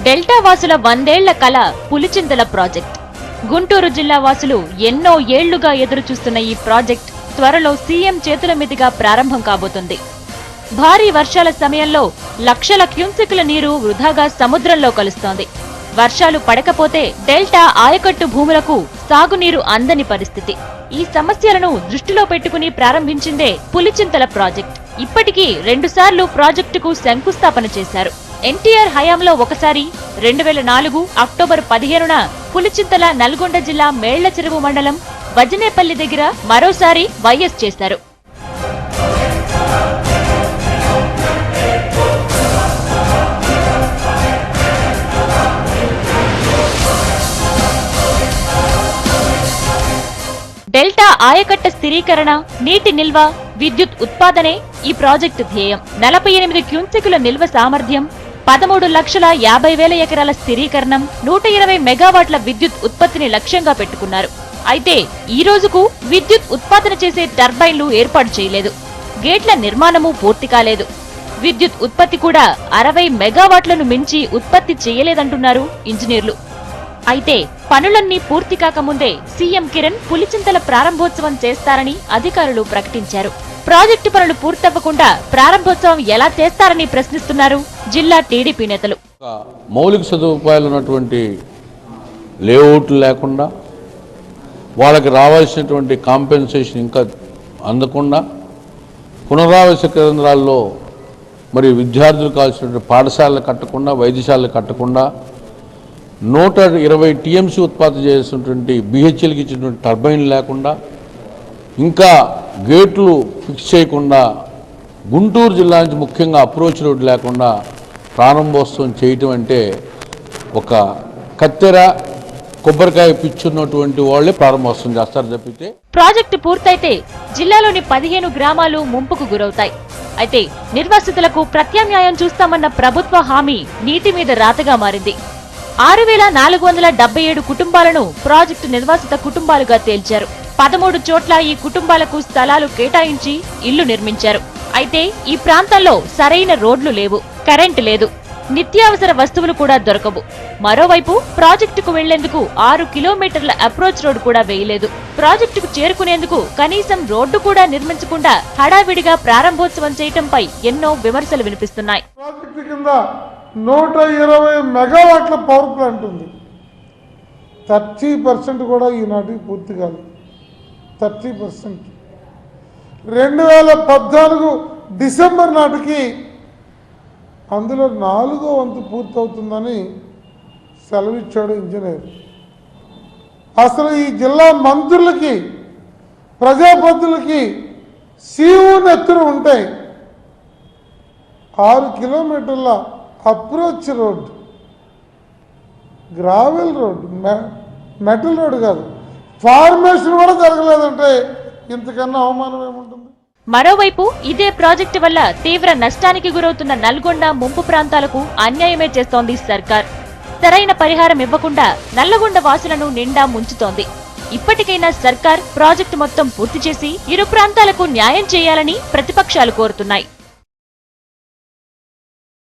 Delta వాసుల 100 ఏళ్ల కల పులిచింతల ప్రాజెక్ట్. గుంటూరు జిల్లా వాసులు ఎన్నో ఏళ్లుగా ఎదురుచూస్తున్న ఈ ప్రాజెక్ట్ త్వరలో సీఎం చేతుల మీదుగా ప్రారంభం కాబోతుంది. భారీ వర్షాల సమయంలో లక్షల క్యూసెక్కుల నీరు వృధాగా సముద్రంలో కలుస్తోంది. వర్షాలు పడకపోతే డెల్టా ఆయకట్టు భూములకు సాగునీరు అందని పరిస్థితి. ఈ సమస్యలను దృష్టిలో పెట్టుకుని ప్రారంభించిందే పులిచింతల ప్రాజెక్ట్. ఇప్పటికీ 2 సార్లు ప్రాజెక్టుకు శంకుస్థాపన చేశారు. ఎన్టీఆర్ హయాంలో ఒకసారి, 2004 అక్టోబర్ 15న పులిచింతల నల్గొండ జిల్లా మేళ్ల చెరువు మండలం వజనేపల్లి దగ్గర మరోసారి వైఎస్ చేశారు. డెల్టా ఆయకట్ట స్థిరీకరణ, నీటి నిల్వ, విద్యుత్ ఉత్పాదనే ఈ ప్రాజెక్టు ధ్యేయం. 48 క్యూసెక్కుల నిల్వ సామర్థ్యం, 13,50,000 ఎకరాల స్థిరీకరణం, 120 మెగావాట్ల విద్యుత్ ఉత్పత్తిని లక్ష్యంగా పెట్టుకున్నారు. అయితే ఈ రోజుకు విద్యుత్ ఉత్పాదన చేసే టర్బైన్లు ఏర్పాటు చేయలేదు. గేట్ల నిర్మాణము పూర్తి కాలేదు. విద్యుత్ ఉత్పత్తి కూడా 60 మెగావాట్లను మించి ఉత్పత్తి చేయలేదంటున్నారు ఇంజనీర్లు. అయితే పనులన్నీ పూర్తి కాకముందే సీఎం కిరణ్ పులిచింతల ప్రారంభోత్సవం చేస్తారని అధికారులు ప్రకటించారు. ప్రాజెక్టు పనులు పూర్తవ్వకుండా ప్రారంభోత్సవం ఎలా చేస్తారని ప్రశ్నిస్తున్నారు జిల్లా టీడీపీ నేతలు. మౌలిక సదుపాయాలు ఉన్నటువంటి లేఅవుట్లు లేకుండా, వాళ్ళకి రావాల్సినటువంటి కాంపెన్సేషన్ ఇంకా అందకుండా, పునరావాస కేంద్రాల్లో మరి విద్యార్థులకు కావాల్సినటువంటి పాఠశాలలు కట్టకుండా, వైద్యశాలలు కట్టకుండా, 120 టీఎంసీ ఉత్పత్తి చేసినటువంటి బిహెచ్ఎల్కి ఇచ్చినటువంటి టర్బైన్లు లేకుండా, ఇంకా గేట్లు ఫిక్స్ చేయకుండా, గుంటూరు జిల్లా నుంచి ముఖ్యంగా అప్రోచ్ రోడ్ లేకుండా ప్రారంభోత్సవం చేయటం అంటే ఒక కత్తెర కొబ్బరికాయ పిచ్చున్నటువంటి వాళ్లే ప్రారంభోత్సవం చేస్తారు తప్పితే. ప్రాజెక్టు పూర్తయితే జిల్లాలోని 15 గ్రామాలు ముంపుకు గురవుతాయి. అయితే నిర్వాసితులకు ప్రత్యామ్నాయం చూస్తామన్న ప్రభుత్వ హామీ నీటి మీద రాతగా మారింది. 6,477 కుటుంబాలను ప్రాజెక్టు నిర్వాసిత కుటుంబాలుగా తేల్చారు. 13 చోట్ల ఈ కుటుంబాలకు స్థలాలు కేటాయించి ఇళ్లు నిర్మించారు. అయితే ఈ ప్రాంతంలో సరైన రోడ్లు లేవు, కరెంటు లేదు, నిత్యావసర వస్తువులు కూడా దొరకవు. మరోవైపు ప్రాజెక్టుకు వెళ్లేందుకు 6 కిలోమీటర్ల అప్రోచ్ రోడ్ కూడా వేయలేదు. ప్రాజెక్టుకు చేరుకునేందుకు కనీసం రోడ్డు కూడా నిర్మించకుండా హడావిడిగా ప్రారంభోత్సవం చేయటంపై ఎన్నో విమర్శలు వినిపిస్తున్నాయి. 120 మెగావాట్ల పవర్ ప్లాంట్ ఉంది. 30% కూడా ఈనాటికి పూర్తి కాదు. 30%. 2014 డిసెంబర్ నాటికి అందులో 4వ వంతు పూర్తవుతుందని సెలవిచ్చాడు ఇంజనీర్. అసలు ఈ జిల్లా మంత్రులకి, ప్రజాప్రతినిధులకి సీఓని ఎత్తున ఉంటాయి. 6 కిలోమీటర్ల approach road, gravel road, metal road కాదు, ఫార్మేషన్ కూడా జరగలేదంటే ఇంతకన్నా అవమానం ఏముంటుంది? మరోవైపు ఇదే ప్రాజెక్టు వల్ల తీవ్ర నష్టానికి గురవుతున్న నల్గొండ ముంపు ప్రాంతాలకు అన్యాయమే చేస్తోంది సర్కార్. సరైన పరిహారం ఇవ్వకుండా నల్లగొండ వాసులను నిండా ముంచుతోంది. ఇప్పటికైనా సర్కార్ ప్రాజెక్టు మొత్తం పూర్తి చేసి ఇరు ప్రాంతాలకు న్యాయం చేయాలని ప్రతిపక్షాలు కోరుతున్నాయి.